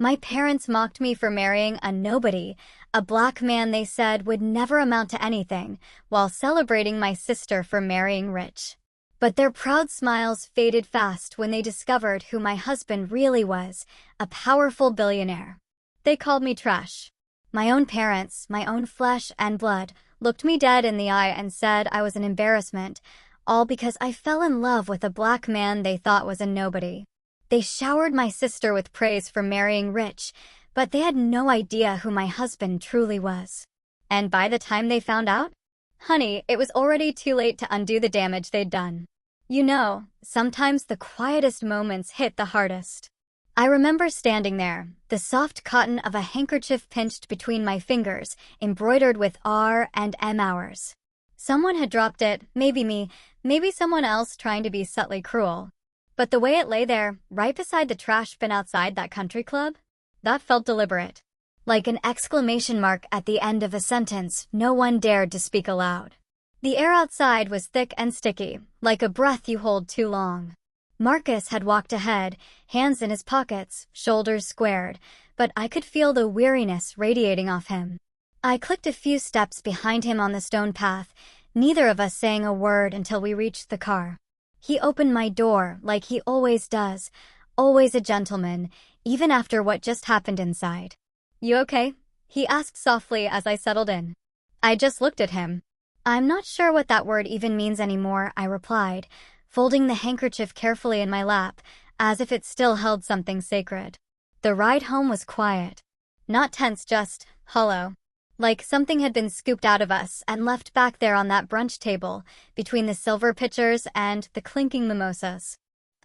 My parents mocked me for marrying a nobody, a black man they said would never amount to anything, while celebrating my sister for marrying rich. But their proud smiles faded fast when they discovered who my husband really was, a powerful billionaire. They called me trash. My own parents, my own flesh and blood, looked me dead in the eye and said I was an embarrassment, all because I fell in love with a black man they thought was a nobody. They showered my sister with praise for marrying rich, but they had no idea who my husband truly was. And by the time they found out, honey, it was already too late to undo the damage they'd done. You know, sometimes the quietest moments hit the hardest. I remember standing there, the soft cotton of a handkerchief pinched between my fingers, embroidered with R and M hours. Someone had dropped it, maybe me, maybe someone else trying to be subtly cruel. But the way it lay there, right beside the trash bin outside that country club, that felt deliberate. Like an exclamation mark at the end of a sentence no one dared to speak aloud. The air outside was thick and sticky, like a breath you hold too long. Marcus had walked ahead, hands in his pockets, shoulders squared, but I could feel the weariness radiating off him. I clicked a few steps behind him on the stone path, neither of us saying a word until we reached the car. He opened my door like he always does, always a gentleman, even after what just happened inside. "You okay?" he asked softly as I settled in. I just looked at him. "I'm not sure what that word even means anymore," I replied, folding the handkerchief carefully in my lap, as if it still held something sacred. The ride home was quiet. Not tense, just hollow. Like something had been scooped out of us and left back there on that brunch table, between the silver pitchers and the clinking mimosas.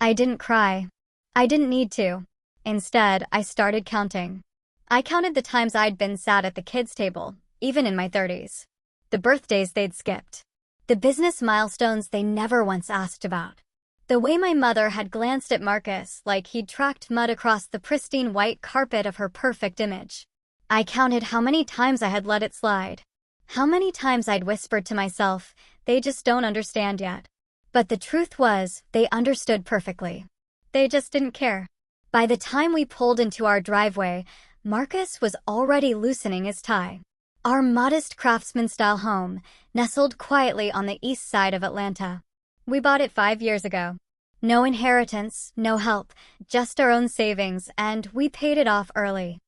I didn't cry. I didn't need to. Instead, I started counting. I counted the times I'd been sat at the kids' table, even in my 30s. The birthdays they'd skipped. The business milestones they never once asked about. The way my mother had glanced at Marcus like he'd tracked mud across the pristine white carpet of her perfect image. I counted how many times I had let it slide. How many times I'd whispered to myself, they just don't understand yet. But the truth was, they understood perfectly. They just didn't care. By the time we pulled into our driveway, Marcus was already loosening his tie. Our modest craftsman-style home, nestled quietly on the east side of Atlanta. We bought it 5 years ago. No inheritance, no help, just our own savings, and we paid it off early.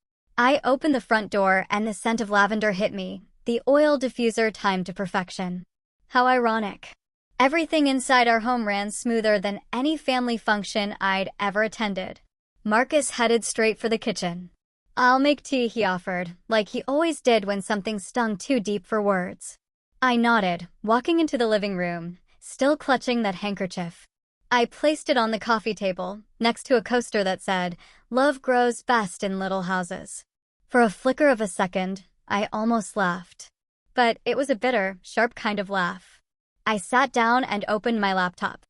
I opened the front door and the scent of lavender hit me, the oil diffuser timed to perfection. How ironic. Everything inside our home ran smoother than any family function I'd ever attended. Marcus headed straight for the kitchen. "I'll make tea," he offered, like he always did when something stung too deep for words. I nodded, walking into the living room, still clutching that handkerchief. I placed it on the coffee table, next to a coaster that said, "Love grows best in little houses." For a flicker of a second, I almost laughed. But it was a bitter, sharp kind of laugh. I sat down and opened my laptop.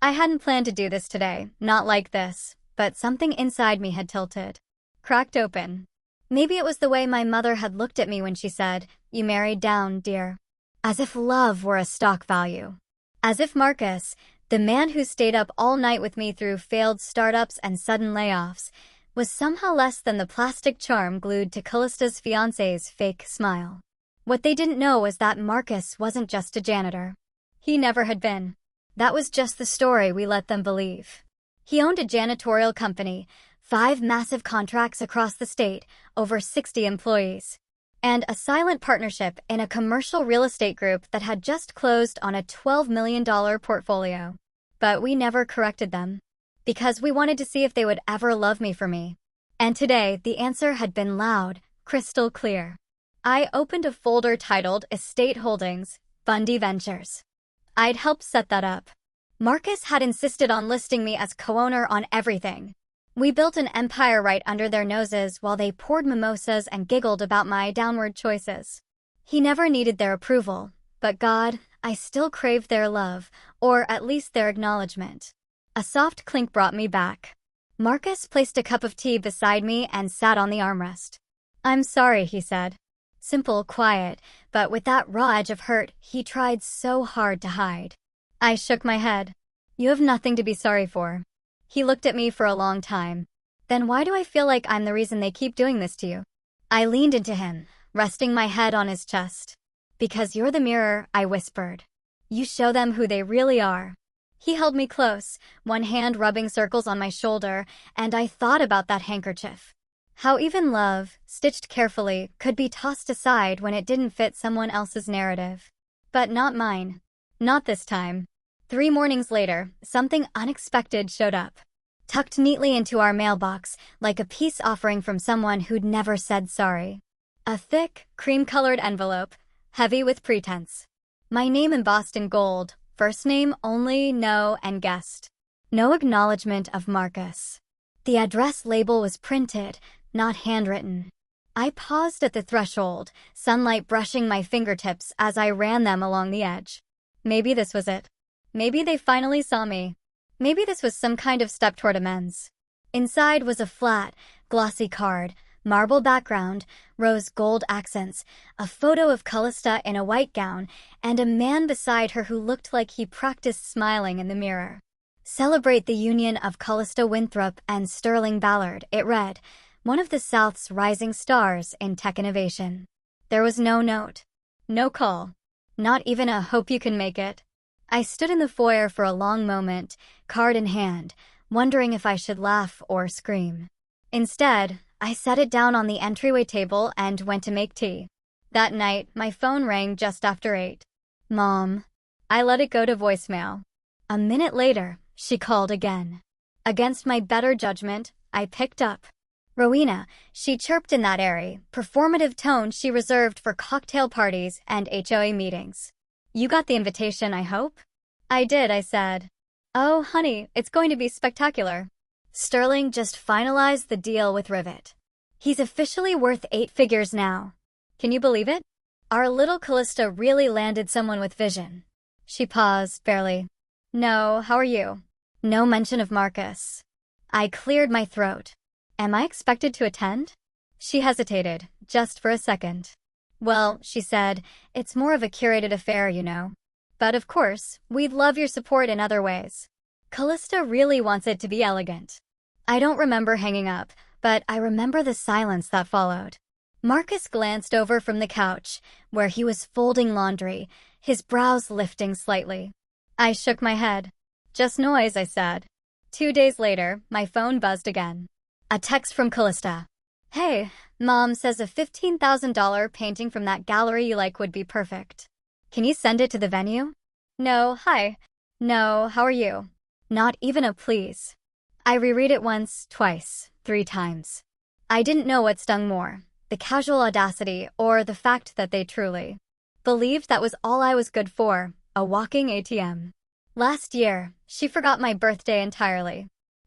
I hadn't planned to do this today, not like this, but something inside me had tilted. Cracked open. Maybe it was the way my mother had looked at me when she said, "You married down, dear." As if love were a stock value. As if Marcus, the man who stayed up all night with me through failed startups and sudden layoffs, was somehow less than the plastic charm glued to Callista's fiancé's fake smile. What they didn't know was that Marcus wasn't just a janitor. He never had been. That was just the story we let them believe. He owned a janitorial company, 5 massive contracts across the state, over 60 employees, and a silent partnership in a commercial real estate group that had just closed on a $12 million portfolio. But we never corrected them, because we wanted to see if they would ever love me for me. And today, the answer had been loud, crystal clear. I opened a folder titled Estate Holdings, Bundy Ventures. I'd helped set that up. Marcus had insisted on listing me as co-owner on everything. We built an empire right under their noses while they poured mimosas and giggled about my downward choices. He never needed their approval, but God, I still craved their love, or at least their acknowledgement. A soft clink brought me back. Marcus placed a cup of tea beside me and sat on the armrest. "I'm sorry," he said. Simple, quiet, but with that raw edge of hurt he tried so hard to hide. I shook my head. "You have nothing to be sorry for." He looked at me for a long time. Then why do I feel like I'm the reason they keep doing this to you? I leaned into him, resting my head on his chest. Because you're the mirror, I whispered. You show them who they really are. He held me close, one hand rubbing circles on my shoulder, and I thought about that handkerchief. How even love, stitched carefully, could be tossed aside when it didn't fit someone else's narrative. But not mine. Not this time. 3 mornings later, something unexpected showed up. Tucked neatly into our mailbox, like a peace offering from someone who'd never said sorry. A thick, cream-colored envelope, heavy with pretense. My name embossed in gold, first name only, no, and guest. No acknowledgement of Marcus. The address label was printed, not handwritten. I paused at the threshold, sunlight brushing my fingertips as I ran them along the edge. Maybe this was it. Maybe they finally saw me. Maybe this was some kind of step toward amends. Inside was a flat, glossy card, marble background, rose gold accents, a photo of Callista in a white gown, and a man beside her who looked like he practiced smiling in the mirror. Celebrate the union of Callista Winthrop and Sterling Ballard, it read, one of the South's rising stars in tech innovation. There was no note. No call. Not even a hope you can make it. I stood in the foyer for a long moment, card in hand, wondering if I should laugh or scream. Instead, I set it down on the entryway table and went to make tea. That night, my phone rang just after 8. Mom. I let it go to voicemail. A minute later, she called again. Against my better judgment, I picked up. Rowena, she chirped in that airy, performative tone she reserved for cocktail parties and HOA meetings. You got the invitation, I hope? I did, I said. Oh, honey, it's going to be spectacular. Sterling just finalized the deal with Rivet. He's officially worth 8 figures now. Can you believe it? Our little Callista really landed someone with vision. She paused, barely. No, how are you? No mention of Marcus. I cleared my throat. Am I expected to attend? She hesitated, just for a second. Well, she said, it's more of a curated affair, you know. But of course, we'd love your support in other ways. Callista really wants it to be elegant. I don't remember hanging up, but I remember the silence that followed. Marcus glanced over from the couch, where he was folding laundry, his brows lifting slightly. I shook my head. Just noise, I said. 2 days later, my phone buzzed again. A text from Callista. Hey, Mom says a $15,000 painting from that gallery you like would be perfect. Can you send it to the venue? No, hi. No, how are you? Not even a please. I reread it once, twice, 3 times. I didn't know what stung more, the casual audacity or the fact that they truly believed that was all I was good for, a walking ATM. Last year, she forgot my birthday entirely.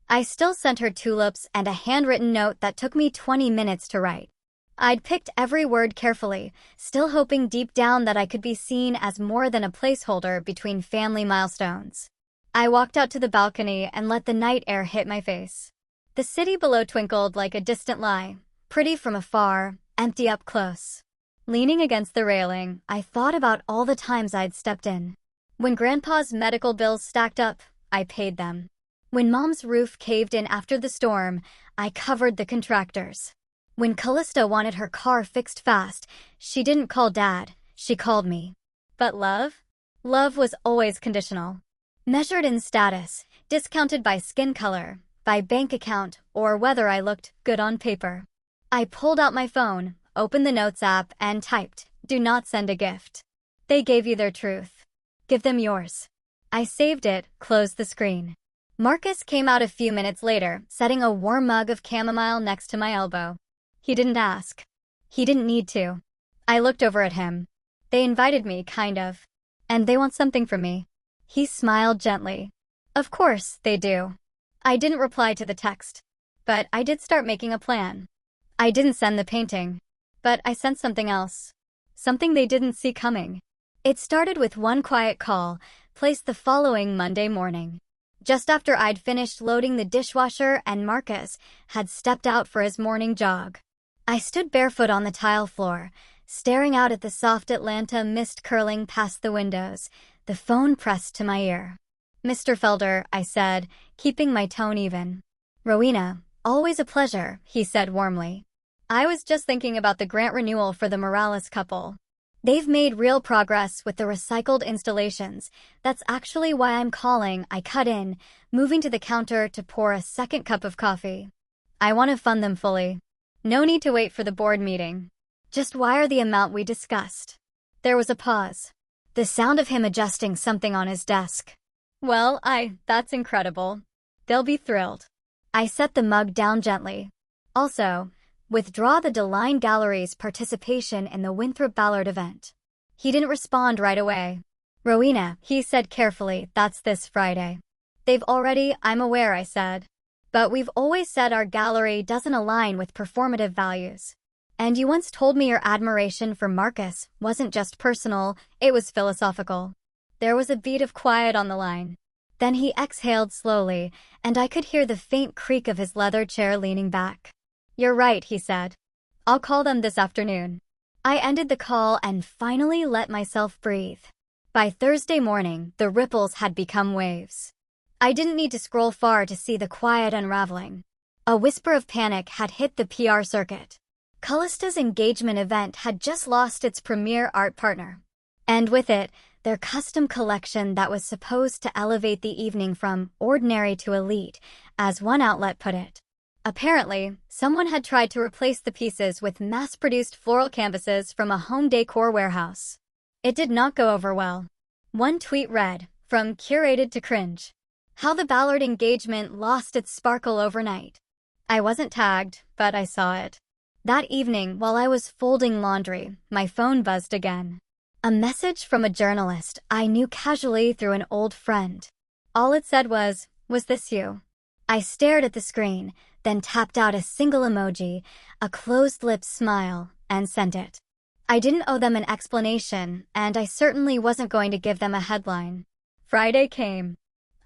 I still sent her tulips and a handwritten note that took me 20 minutes to write. I'd picked every word carefully, still hoping deep down that I could be seen as more than a placeholder between family milestones. I walked out to the balcony and let the night air hit my face. The city below twinkled like a distant lie, pretty from afar, empty up close. Leaning against the railing, I thought about all the times I'd stepped in. When Grandpa's medical bills stacked up, I paid them. When Mom's roof caved in after the storm, I covered the contractors. When Callista wanted her car fixed fast, she didn't call Dad, she called me. But love? Love was always conditional. Measured in status, discounted by skin color, by bank account, or whether I looked good on paper. I pulled out my phone, opened the Notes app, and typed, "Do not send a gift." They gave you their truth. Give them yours. I saved it, closed the screen. Marcus came out a few minutes later, setting a warm mug of chamomile next to my elbow. He didn't ask. He didn't need to. I looked over at him. They invited me, kind of. And they want something from me. He smiled gently. Of course, they do. I didn't reply to the text. But I did start making a plan. I didn't send the painting. But I sent something else. Something they didn't see coming. It started with one quiet call, placed the following Monday morning. Just after I'd finished loading the dishwasher and Marcus had stepped out for his morning jog. I stood barefoot on the tile floor, staring out at the soft Atlanta mist curling past the windows, the phone pressed to my ear. Mr. Felder, I said, keeping my tone even. Rowena, Always a pleasure, he said warmly. I was just thinking about the grant renewal for the Morales couple. They've made real progress with the recycled installations. That's actually why I'm calling. I cut in, moving to the counter to pour a second cup of coffee. I want to fund them fully. No need to wait for the board meeting. Just wire the amount we discussed. There was a pause. The sound of him adjusting something on his desk. Well, that's incredible. They'll be thrilled. I set the mug down gently. Also, withdraw the Deline Gallery's participation in the Winthrop Ballard event. He didn't respond right away. Rowena, he said carefully, that's this Friday. I'm aware, I said. But we've always said our gallery doesn't align with performative values. And you once told me your admiration for Marcus wasn't just personal, it was philosophical. There was a beat of quiet on the line. Then he exhaled slowly, and I could hear the faint creak of his leather chair leaning back. You're right, he said. I'll call them this afternoon. I ended the call and finally let myself breathe. By Thursday morning, the ripples had become waves. I didn't need to scroll far to see the quiet unraveling. A whisper of panic had hit the PR circuit. Callista's engagement event had just lost its premier art partner. And with it, their custom collection that was supposed to elevate the evening from ordinary to elite, as one outlet put it. Apparently, someone had tried to replace the pieces with mass-produced floral canvases from a home decor warehouse. It did not go over well. One tweet read, "From curated to cringe. How the Ballard engagement lost its sparkle overnight." I wasn't tagged, but I saw it. That evening, while I was folding laundry, my phone buzzed again. A message from a journalist I knew casually through an old friend. All it said was this you? I stared at the screen, then tapped out a single emoji, a closed-lipped smile, and sent it. I didn't owe them an explanation, and I certainly wasn't going to give them a headline. Friday came.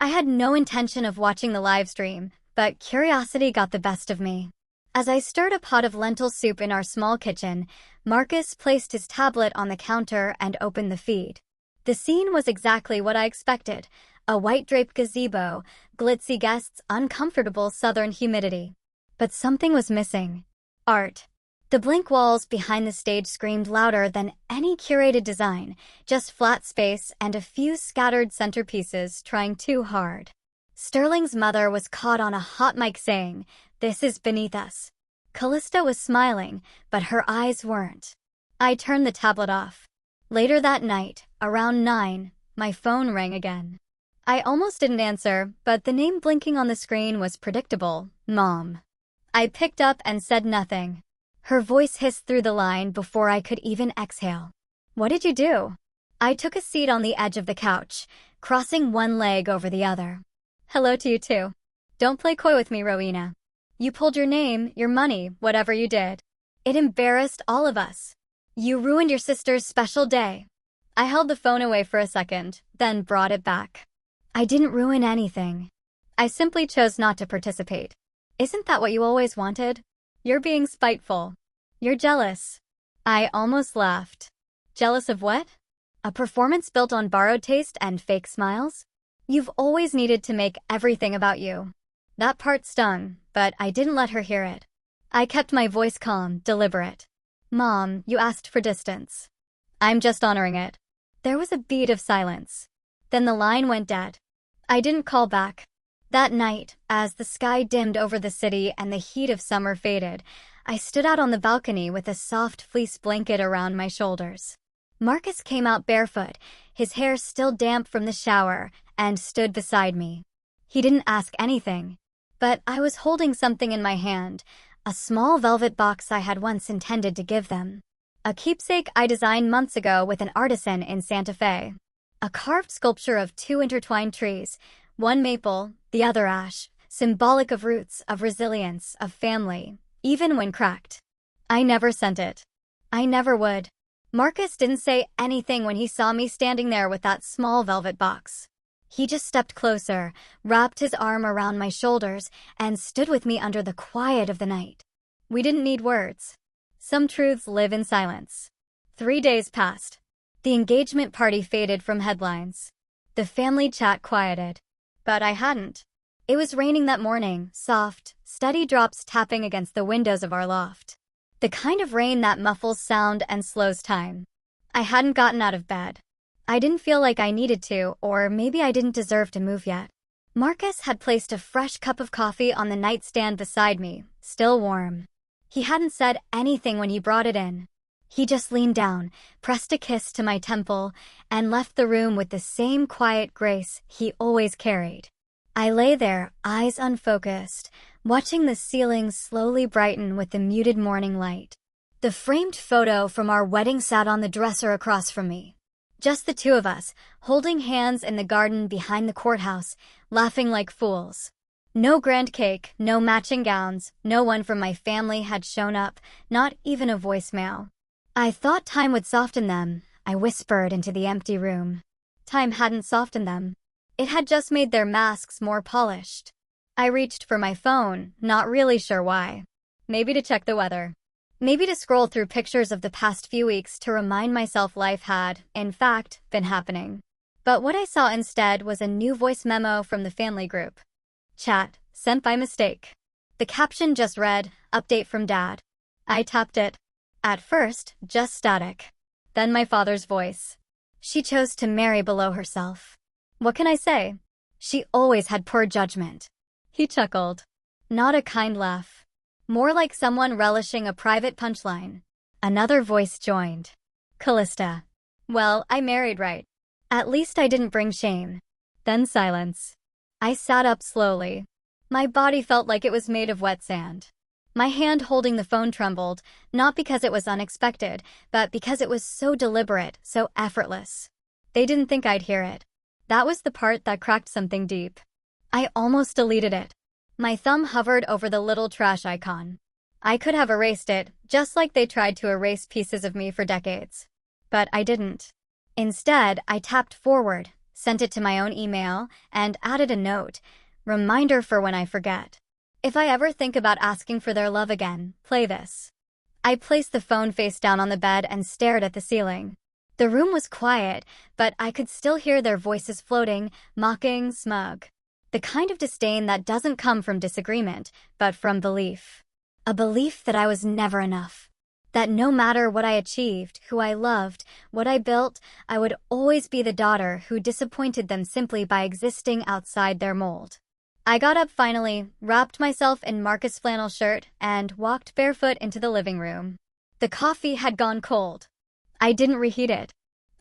I had no intention of watching the live stream, but curiosity got the best of me. As I stirred a pot of lentil soup in our small kitchen, Marcus placed his tablet on the counter and opened the feed. The scene was exactly what I expected. A white-draped gazebo, glitzy guests, uncomfortable southern humidity. But something was missing. Art. The blank walls behind the stage screamed louder than any curated design, just flat space and a few scattered centerpieces trying too hard. Sterling's mother was caught on a hot mic saying, "This is beneath us." Callista was smiling, but her eyes weren't. I turned the tablet off. Later that night, around 9, my phone rang again. I almost didn't answer, but the name blinking on the screen was predictable, Mom. I picked up and said nothing. Her voice hissed through the line before I could even exhale. What did you do? I took a seat on the edge of the couch, crossing one leg over the other. Hello to you too. Don't play coy with me, Rowena. You pulled your name, your money, whatever you did. It embarrassed all of us. You ruined your sister's special day. I held the phone away for a second, then brought it back. I didn't ruin anything. I simply chose not to participate. Isn't that what you always wanted? You're being spiteful. You're jealous. I almost laughed. Jealous of what? A performance built on borrowed taste and fake smiles? You've always needed to make everything about you. That part stung, but I didn't let her hear it. I kept my voice calm, deliberate. Mom, you asked for distance. I'm just honoring it. There was a beat of silence. Then the line went dead. I didn't call back. That night, as the sky dimmed over the city and the heat of summer faded, I stood out on the balcony with a soft fleece blanket around my shoulders. Marcus came out barefoot, his hair still damp from the shower, and stood beside me. He didn't ask anything, but I was holding something in my hand, a small velvet box I had once intended to give them. A keepsake I designed months ago with an artisan in Santa Fe. A carved sculpture of 2 intertwined trees, one maple, the other ash, symbolic of roots, of resilience, of family, even when cracked. I never sent it. I never would. Marcus didn't say anything when he saw me standing there with that small velvet box. He just stepped closer, wrapped his arm around my shoulders, and stood with me under the quiet of the night. We didn't need words. Some truths live in silence. 3 days passed. The engagement party faded from headlines. The family chat quieted. But I hadn't. It was raining that morning, soft, steady drops tapping against the windows of our loft. The kind of rain that muffles sound and slows time. I hadn't gotten out of bed. I didn't feel like I needed to, or maybe I didn't deserve to move yet. Marcus had placed a fresh cup of coffee on the nightstand beside me, still warm. He hadn't said anything when he brought it in. He just leaned down, pressed a kiss to my temple, and left the room with the same quiet grace he always carried. I lay there, eyes unfocused, watching the ceiling slowly brighten with the muted morning light. The framed photo from our wedding sat on the dresser across from me. Just the two of us, holding hands in the garden behind the courthouse, laughing like fools. No grand cake, no matching gowns, no one from my family had shown up, not even a voicemail. I thought time would soften them, I whispered into the empty room. Time hadn't softened them. It had just made their masks more polished. I reached for my phone, not really sure why. Maybe to check the weather. Maybe to scroll through pictures of the past few weeks to remind myself life had, in fact, been happening. But what I saw instead was a new voice memo from the family group. Chat, sent by mistake. The caption just read, update from Dad. I tapped it. At first, just static. Then my father's voice. She chose to marry below herself. What can I say? She always had poor judgment. He chuckled. Not a kind laugh. More like someone relishing a private punchline. Another voice joined. Callista. Well, I married right. At least I didn't bring shame. Then silence. I sat up slowly. My body felt like it was made of wet sand. My hand holding the phone trembled, not because it was unexpected, but because it was so deliberate, so effortless. They didn't think I'd hear it. That was the part that cracked something deep. I almost deleted it. My thumb hovered over the little trash icon. I could have erased it, just like they tried to erase pieces of me for decades. But I didn't. Instead, I tapped forward, sent it to my own email, and added a note, reminder for when I forget. If I ever think about asking for their love again, play this. I placed the phone face down on the bed and stared at the ceiling. The room was quiet, but I could still hear their voices floating, mocking, smug. The kind of disdain that doesn't come from disagreement, but from belief. A belief that I was never enough. That no matter what I achieved, who I loved, what I built, I would always be the daughter who disappointed them simply by existing outside their mold. I got up finally, wrapped myself in Marcus' flannel shirt, and walked barefoot into the living room. The coffee had gone cold. I didn't reheat it.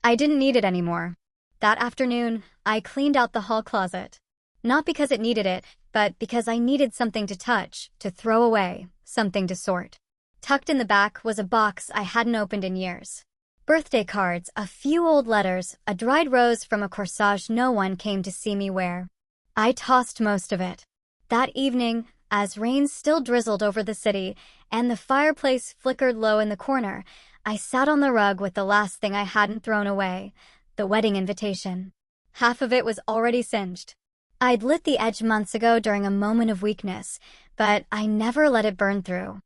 I didn't need it anymore. That afternoon, I cleaned out the hall closet. Not because it needed it, but because I needed something to touch, to throw away, something to sort. Tucked in the back was a box I hadn't opened in years. Birthday cards, a few old letters, a dried rose from a corsage no one came to see me wear. I tossed most of it. That evening, as rain still drizzled over the city and the fireplace flickered low in the corner, I sat on the rug with the last thing I hadn't thrown away, the wedding invitation. Half of it was already singed. I'd lit the edge months ago during a moment of weakness, but I never let it burn through.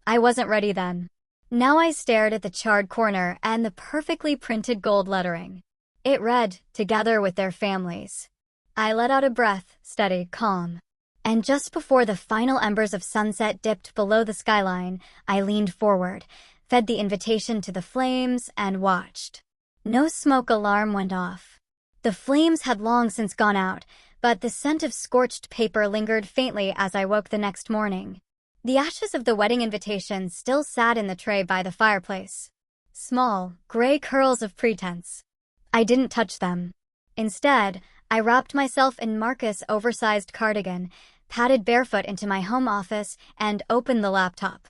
I wasn't ready then. Now I stared at the charred corner and the perfectly printed gold lettering. It read, "Together with their families." I let out a breath, steady, calm. And just before the final embers of sunset dipped below the skyline, I leaned forward, fed the invitation to the flames, and watched. No smoke alarm went off. The flames had long since gone out, but the scent of scorched paper lingered faintly as I woke the next morning. The ashes of the wedding invitation still sat in the tray by the fireplace. Small, gray curls of pretense. I didn't touch them. Instead, I wrapped myself in Marcus' oversized cardigan, padded barefoot into my home office, and opened the laptop.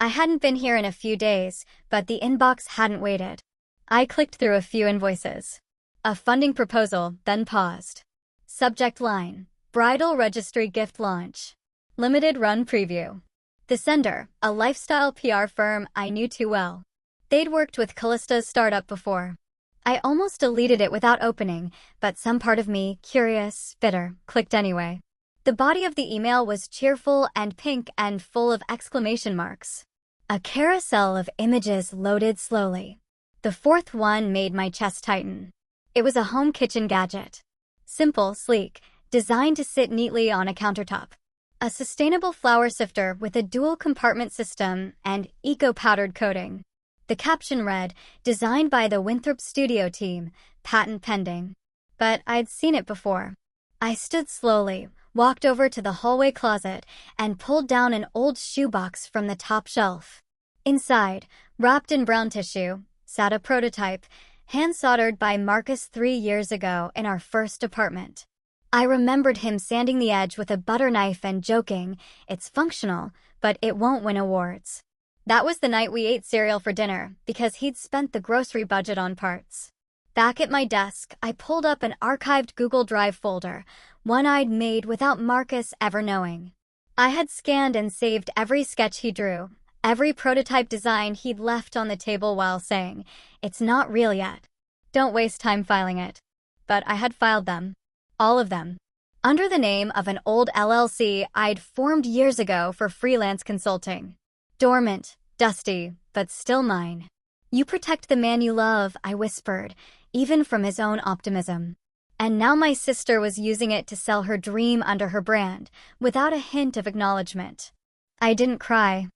I hadn't been here in a few days, but the inbox hadn't waited. I clicked through a few invoices. A funding proposal, then paused. Subject line: Bridal Registry Gift Launch. Limited Run Preview. The sender, a lifestyle PR firm I knew too well. They'd worked with Callista's startup before. I almost deleted it without opening, but some part of me, curious, bitter, clicked anyway. The body of the email was cheerful and pink and full of exclamation marks. A carousel of images loaded slowly. The fourth one made my chest tighten. It was a home kitchen gadget. Simple, sleek, designed to sit neatly on a countertop. A sustainable flour sifter with a dual compartment system and eco-powdered coating. The caption read, "Designed by the Winthrop Studio team, patent pending." But I'd seen it before. I stood slowly, walked over to the hallway closet, and pulled down an old shoebox from the top shelf. Inside, wrapped in brown tissue, sat a prototype, hand-soldered by Marcus 3 years ago in our first apartment. I remembered him sanding the edge with a butter knife and joking, "It's functional, but it won't win awards." That was the night we ate cereal for dinner, because he'd spent the grocery budget on parts. Back at my desk, I pulled up an archived Google Drive folder, one I'd made without Marcus ever knowing. I had scanned and saved every sketch he drew, every prototype design he'd left on the table while saying, "It's not real yet. Don't waste time filing it." But I had filed them. All of them. Under the name of an old LLC I'd formed years ago for freelance consulting. Dormant, dusty, but still mine. "You protect the man you love," I whispered, even from his own optimism. And now my sister was using it to sell her dream under her brand, without a hint of acknowledgement. I didn't cry.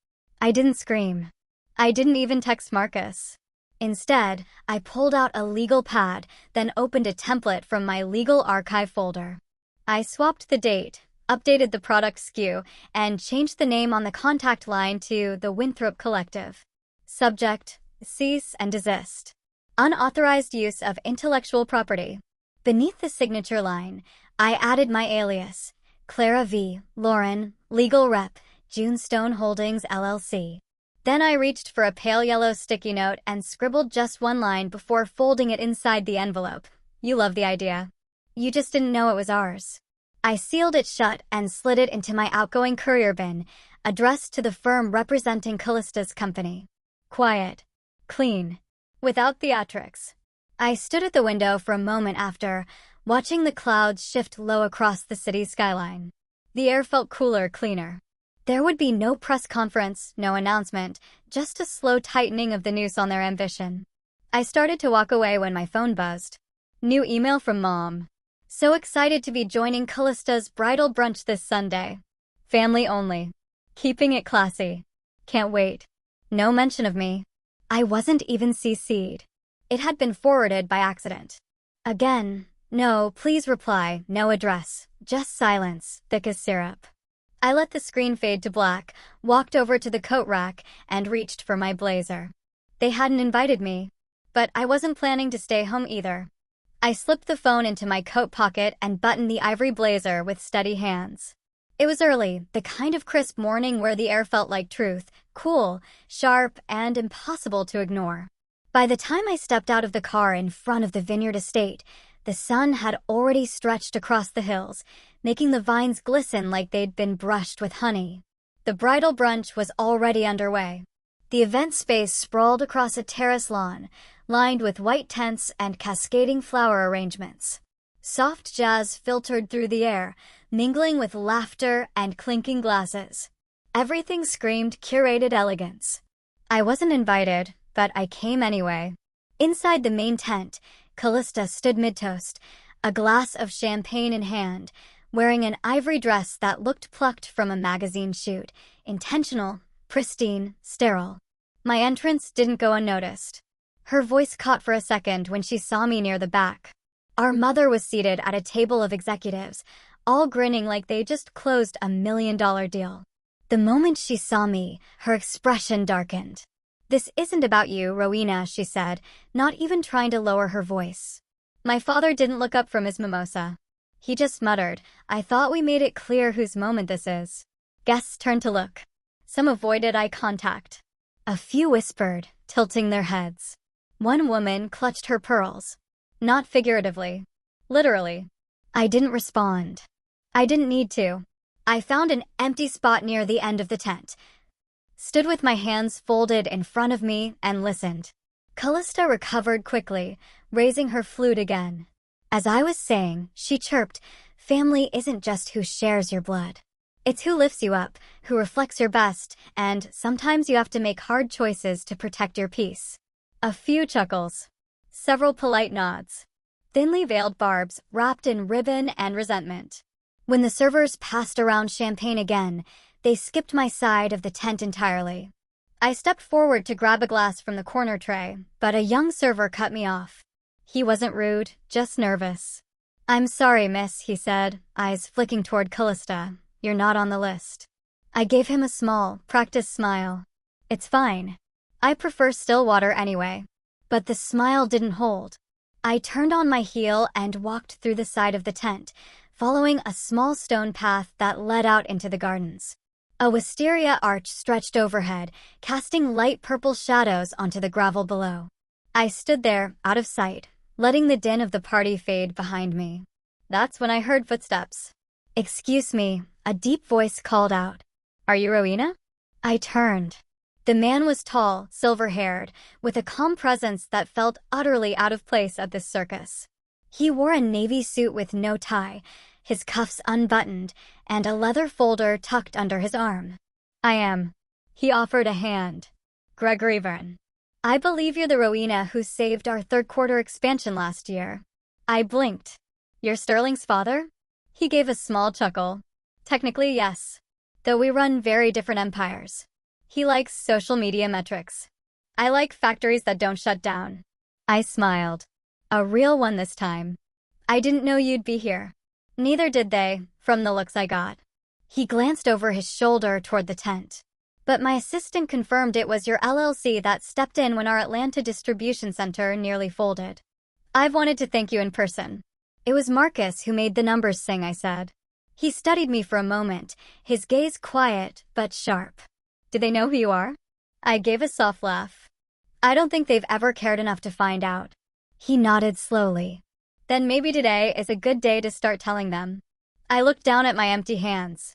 I didn't scream. I didn't even text Marcus. Instead, I pulled out a legal pad, then opened a template from my legal archive folder. I swapped the date, updated the product SKU, and changed the name on the contact line to the Winthrop Collective. Subject: cease and desist. Unauthorized use of intellectual property. Beneath the signature line, I added my alias, Clara V. Lauren, legal rep, Junestone Holdings LLC. Then I reached for a pale yellow sticky note and scribbled just one line before folding it inside the envelope. "You love the idea. You just didn't know it was ours." I sealed it shut and slid it into my outgoing courier bin, addressed to the firm representing Callista's company. Quiet. Clean. Without theatrics. I stood at the window for a moment after, watching the clouds shift low across the city skyline. The air felt cooler, cleaner. There would be no press conference, no announcement, just a slow tightening of the noose on their ambition. I started to walk away when my phone buzzed. New email from Mom. "So excited to be joining Callista's bridal brunch this Sunday. Family only. Keeping it classy. Can't wait." No mention of me. I wasn't even CC'd. It had been forwarded by accident. Again, "No, please reply, no address, just silence, thick as syrup." I let the screen fade to black, walked over to the coat rack, and reached for my blazer. They hadn't invited me. But I wasn't planning to stay home either. I slipped the phone into my coat pocket and buttoned the ivory blazer with steady hands. It was early, the kind of crisp morning where the air felt like truth, cool, sharp, and impossible to ignore. By the time I stepped out of the car in front of the Vineyard estate, the sun had already stretched across the hills, making the vines glisten like they'd been brushed with honey. The bridal brunch was already underway. The event space sprawled across a terrace lawn, lined with white tents and cascading flower arrangements. Soft jazz filtered through the air, mingling with laughter and clinking glasses. Everything screamed curated elegance. I wasn't invited, but I came anyway. Inside the main tent, Callista stood mid-toast, a glass of champagne in hand, wearing an ivory dress that looked plucked from a magazine shoot, intentional, pristine, sterile. My entrance didn't go unnoticed. Her voice caught for a second when she saw me near the back. Our mother was seated at a table of executives, all grinning like they just closed a $1 million deal. The moment she saw me, her expression darkened. "This isn't about you, Rowena," she said, not even trying to lower her voice. My father didn't look up from his mimosa. He just muttered, "I thought we made it clear whose moment this is." Guests turned to look. Some avoided eye contact. A few whispered, tilting their heads. One woman clutched her pearls. Not figuratively. Literally. I didn't respond. I didn't need to. I found an empty spot near the end of the tent, stood with my hands folded in front of me, and listened. Callista recovered quickly, raising her flute again. As I was saying, she chirped, "Family isn't just who shares your blood. It's who lifts you up, who reflects your best, and sometimes you have to make hard choices to protect your peace." A few chuckles. Several polite nods. Thinly veiled barbs wrapped in ribbon and resentment. When the servers passed around champagne again, they skipped my side of the tent entirely. I stepped forward to grab a glass from the corner tray, but a young server cut me off. He wasn't rude, just nervous. "I'm sorry, miss," he said, eyes flicking toward Callista. "You're not on the list." I gave him a small, practiced smile. "It's fine. I prefer still water anyway." But the smile didn't hold. I turned on my heel and walked through the side of the tent, following a small stone path that led out into the gardens. A wisteria arch stretched overhead, casting light purple shadows onto the gravel below. I stood there, out of sight, letting the din of the party fade behind me. That's when I heard footsteps. "Excuse me," a deep voice called out. "Are you Rowena?" I turned. The man was tall, silver-haired, with a calm presence that felt utterly out of place at this circus. He wore a navy suit with no tie, his cuffs unbuttoned, and a leather folder tucked under his arm. "I am." He offered a hand. "Gregory Vern. I believe you're the Rowena who saved our third-quarter expansion last year." I blinked. "You're Sterling's father?" He gave a small chuckle. "Technically, yes. Though we run very different empires. He likes social media metrics. I like factories that don't shut down." I smiled. A real one this time. "I didn't know you'd be here." Neither did they, from the looks I got. He glanced over his shoulder toward the tent. "But my assistant confirmed it was your LLC that stepped in when our Atlanta distribution center nearly folded." "I've wanted to thank you in person." "It was Marcus who made the numbers sing," I said. He studied me for a moment, his gaze quiet but sharp. "Do they know who you are?" I gave a soft laugh. "I don't think they've ever cared enough to find out." He nodded slowly. "Then maybe today is a good day to start telling them." I looked down at my empty hands.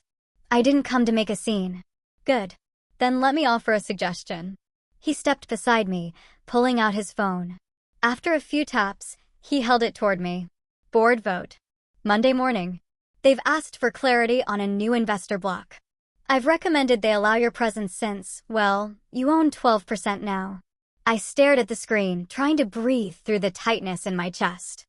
"I didn't come to make a scene." "Good. Then let me offer a suggestion." He stepped beside me, pulling out his phone. After a few taps, he held it toward me. "Board vote. Monday morning. They've asked for clarity on a new investor block. I've recommended they allow your presence since, well, you own 12% now." I stared at the screen, trying to breathe through the tightness in my chest.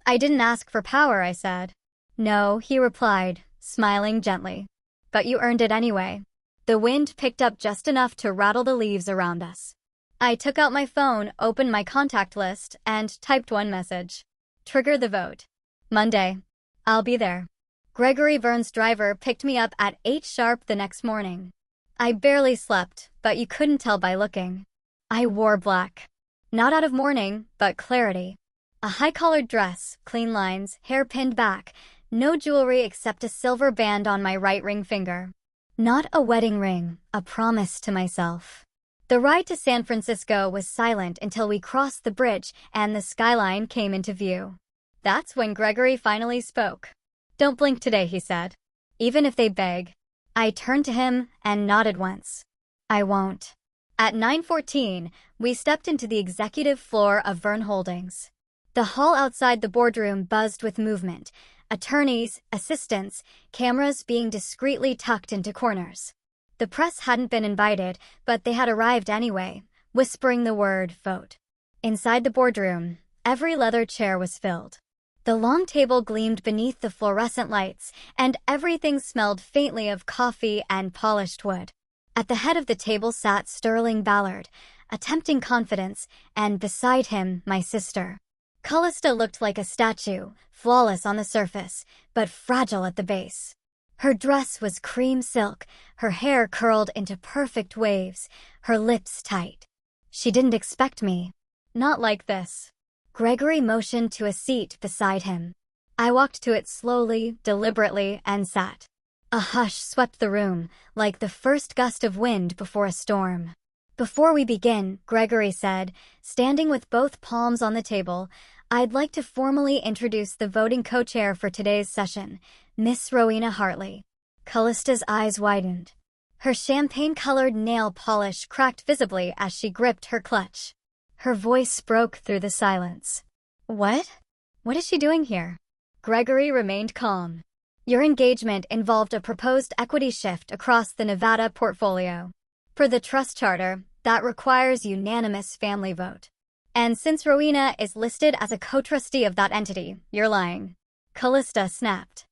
"I didn't ask for power," I said. "No," he replied, smiling gently. "But you earned it anyway." The wind picked up just enough to rattle the leaves around us. I took out my phone, opened my contact list, and typed one message. "Trigger the vote. Monday. I'll be there." Gregory Vern's driver picked me up at 8 sharp the next morning. I barely slept, but you couldn't tell by looking. I wore black. Not out of mourning, but clarity. A high-collared dress, clean lines, hair pinned back, no jewelry except a silver band on my right ring finger. Not a wedding ring, a promise to myself. The ride to San Francisco was silent until we crossed the bridge and the skyline came into view. That's when Gregory finally spoke. "Don't blink today," he said. "Even if they beg." I turned to him and nodded once. "I won't." At 9:14, we stepped into the executive floor of Vern Holdings. The hall outside the boardroom buzzed with movement, attorneys, assistants, cameras being discreetly tucked into corners. The press hadn't been invited, but they had arrived anyway, whispering the word vote. Inside the boardroom, every leather chair was filled. The long table gleamed beneath the fluorescent lights, and everything smelled faintly of coffee and polished wood. At the head of the table sat Sterling Ballard, a tempting confidence, and beside him, my sister. Callista looked like a statue, flawless on the surface, but fragile at the base. Her dress was cream silk, her hair curled into perfect waves, her lips tight. She didn't expect me. Not like this. Gregory motioned to a seat beside him. I walked to it slowly, deliberately, and sat. A hush swept the room, like the first gust of wind before a storm. "Before we begin," Gregory said, standing with both palms on the table, "I'd like to formally introduce the voting co-chair for today's session, Miss Rowena Hartley." Callista's eyes widened. Her champagne-colored nail polish cracked visibly as she gripped her clutch. Her voice broke through the silence. "What? What is she doing here?" Gregory remained calm. "Your engagement involved a proposed equity shift across the Nevada portfolio. Per the trust charter, that requires unanimous family vote. And since Rowena is listed as a co-trustee of that entity, you're lying." Callista snapped.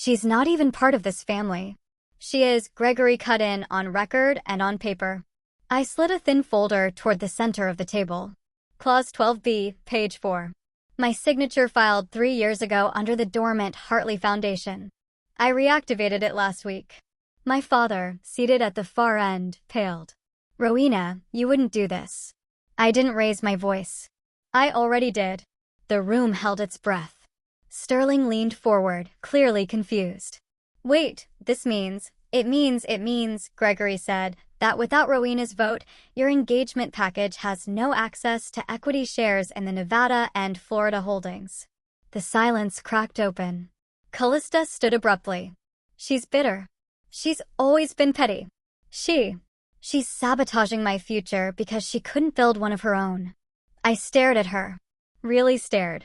She's not even part of this family. She is, Gregory cut in on record and on paper. I slid a thin folder toward the center of the table. Clause 12B, page 4. My signature filed 3 years ago under the dormant Hartley Foundation. I reactivated it last week. My father, seated at the far end, paled. Rowena, you wouldn't do this. I didn't raise my voice. I already did. The room held its breath. Sterling leaned forward, clearly confused. Wait, it means, Gregory said, that without Rowena's vote, your engagement package has no access to equity shares in the Nevada and Florida holdings. The silence cracked open. Callista stood abruptly. She's bitter. She's always been petty. She's sabotaging my future because she couldn't build one of her own. I stared at her. Really stared.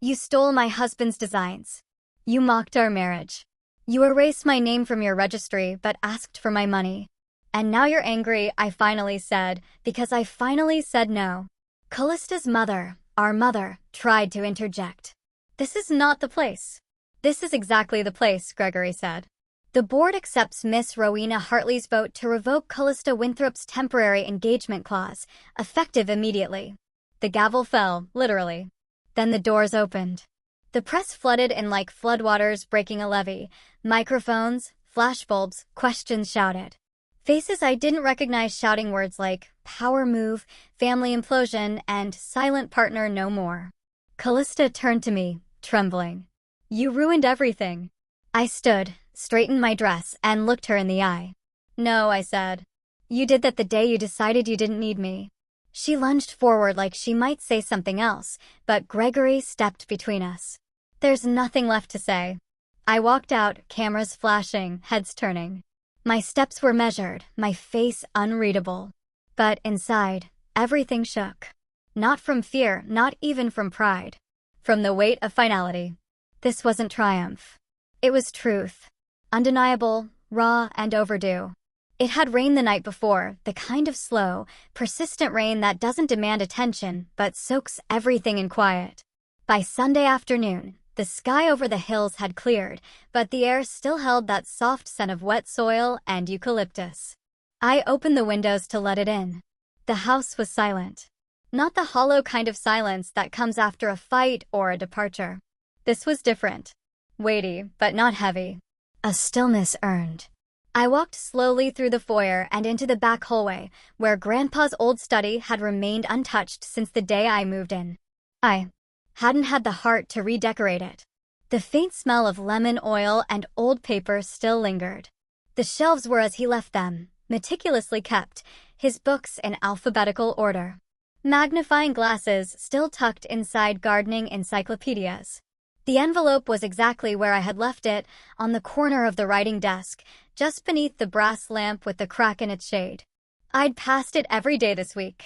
You stole my husband's designs. You mocked our marriage. You erased my name from your registry but asked for my money. And now you're angry, I finally said, because I finally said no. Callista's mother, our mother, tried to interject. This is not the place. This is exactly the place, Gregory said. The board accepts Miss Rowena Hartley's vote to revoke Callista Winthrop's temporary engagement clause, effective immediately. The gavel fell, literally. Then the doors opened. The press flooded in like floodwaters breaking a levee. Microphones, flashbulbs, questions shouted. Faces I didn't recognize shouting words like power move, family implosion, and silent partner no more. Callista turned to me, trembling. You ruined everything. I stood, straightened my dress, and looked her in the eye. No, I said. You did that the day you decided you didn't need me. She lunged forward like she might say something else, but Gregory stepped between us. There's nothing left to say. I walked out, cameras flashing, heads turning. My steps were measured, my face unreadable. But inside, everything shook. Not from fear, not even from pride. From the weight of finality. This wasn't triumph. It was truth. Undeniable, raw, and overdue. It had rained the night before, the kind of slow, persistent rain that doesn't demand attention but soaks everything in quiet. By Sunday afternoon, the sky over the hills had cleared, but the air still held that soft scent of wet soil and eucalyptus. I opened the windows to let it in. The house was silent. Not the hollow kind of silence that comes after a fight or a departure. This was different. Weighty, but not heavy. A stillness earned. I walked slowly through the foyer and into the back hallway, where Grandpa's old study had remained untouched since the day I moved in. I hadn't had the heart to redecorate it. The faint smell of lemon oil and old paper still lingered. The shelves were as he left them, meticulously kept, his books in alphabetical order. Magnifying glasses still tucked inside gardening encyclopedias. The envelope was exactly where I had left it, on the corner of the writing desk, just beneath the brass lamp with the crack in its shade. I'd passed it every day this week.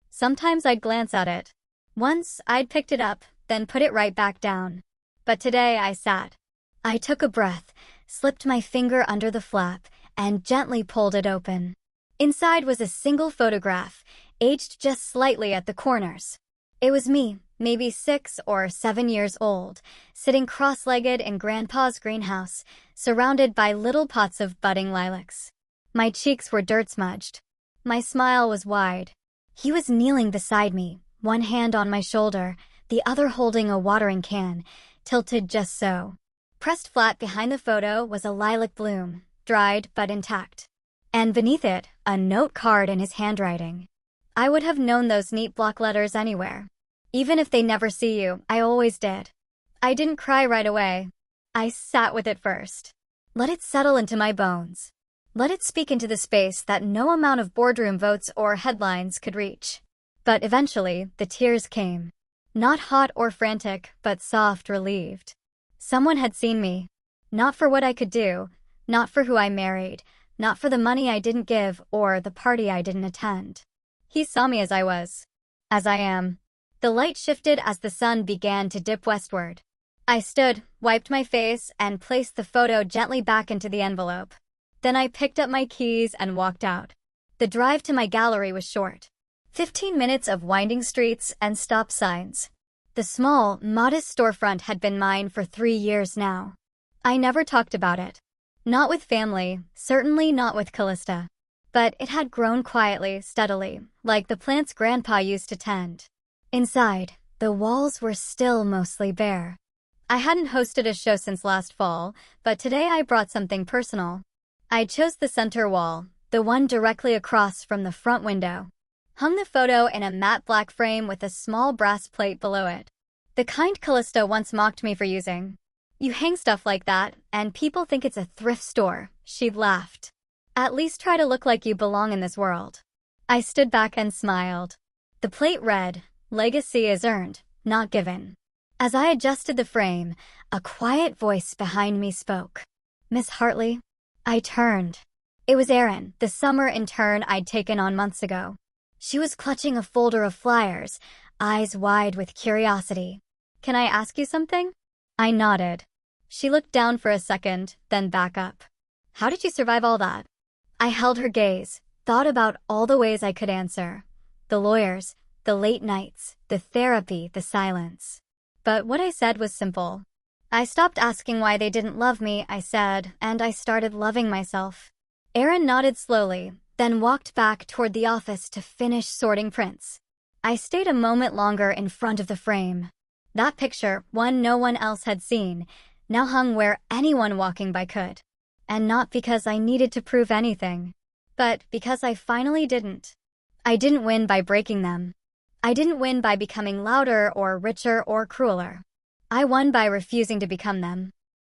Sometimes I'd glance at it. Once I'd picked it up, then put it right back down. But today I sat. I took a breath, slipped my finger under the flap, and gently pulled it open. Inside was a single photograph, aged just slightly at the corners. It was me, maybe 6 or 7 years old, sitting cross-legged in Grandpa's greenhouse, surrounded by little pots of budding lilacs. My cheeks were dirt-smudged. My smile was wide. He was kneeling beside me, one hand on my shoulder, the other holding a watering can, tilted just so. Pressed flat behind the photo was a lilac bloom, dried but intact. And beneath it, a note card in his handwriting. I would have known those neat block letters anywhere. Even if they never see you, I always did. I didn't cry right away. I sat with it first. Let it settle into my bones. Let it speak into the space that no amount of boardroom votes or headlines could reach. But eventually, the tears came. Not hot or frantic, but soft, relieved. Someone had seen me. Not for what I could do, not for who I married, not for the money I didn't give or the party I didn't attend. He saw me as I was. As I am. The light shifted as the sun began to dip westward. I stood, wiped my face, and placed the photo gently back into the envelope. Then I picked up my keys and walked out. The drive to my gallery was short. 15 minutes of winding streets and stop signs. The small, modest storefront had been mine for 3 years now. I never talked about it. Not with family, certainly not with Callista. But it had grown quietly, steadily, like the plants Grandpa used to tend. Inside, the walls were still mostly bare. I hadn't hosted a show since last fall, but today I brought something personal. I chose the center wall, the one directly across from the front window. Hung the photo in a matte black frame with a small brass plate below it. The kind Callista once mocked me for using. "You hang stuff like that, and people think it's a thrift store," she laughed. "At least try to look like you belong in this world." I stood back and smiled. The plate read, "Legacy is earned, not given." As I adjusted the frame, a quiet voice behind me spoke. "Miss Hartley?" I turned. It was Erin, the summer intern I'd taken on months ago. She was clutching a folder of flyers, eyes wide with curiosity. "Can I ask you something?" I nodded. She looked down for a second, then back up. "How did you survive all that?" I held her gaze, thought about all the ways I could answer. The lawyers, the late nights, the therapy, the silence. But what I said was simple. I stopped asking why they didn't love me, I said, and I started loving myself. Erin nodded slowly, then walked back toward the office to finish sorting prints. I stayed a moment longer in front of the frame. That picture, one no one else had seen, now hung where anyone walking by could. And not because I needed to prove anything, but because I finally didn't. I didn't win by breaking them. I didn't win by becoming louder or richer or crueler. I won by refusing to become them.